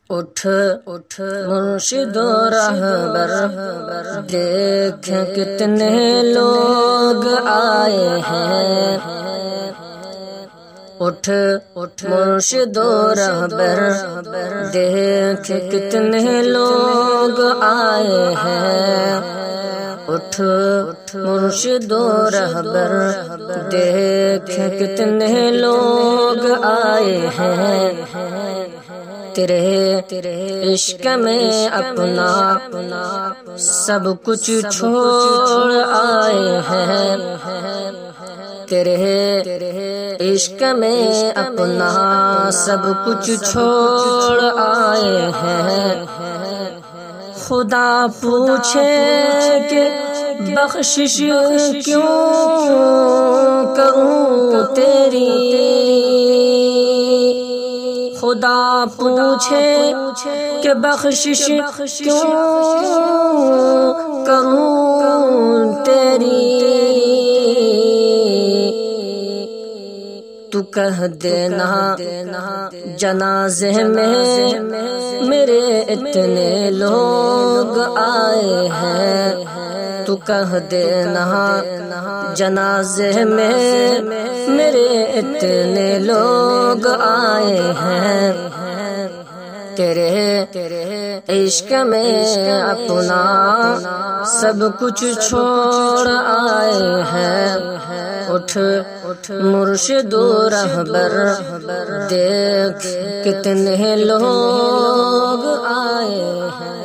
اٹھ اٹھ مرشد و رہبر، دیکھ کتنے لوگ آئے ہیں۔ اٹھ اٹھ مرشد و رہبر، دیکھ کتنے لوگ آئے ہیں۔ اٹھ مرشد و رہبر، دیکھ کتنے لوگ آئے ہیں۔ تیرے عشق میں اپنا سب کچھ چھوڑ آئے ہیں۔ تیرے عشق میں اپنا سب کچھ چھوڑ آئے ہیں۔ خدا پوچھے کہ بخشش کیوں کروں تیری، خدا پوچھے کہ بخشش کیوں کروں تیری، تو کہہ دینا جنازے میں میرے اتنے لوگ آئے ہیں۔ تو کہہ دینا جنازے میں میرے اتنے لوگ آئے ہیں۔ تیرے عشق میں اپنا سب کچھ چھوڑ آئے ہیں۔ اٹھ مرشد و رہبر، دیکھ کتنے لوگ آئے ہیں۔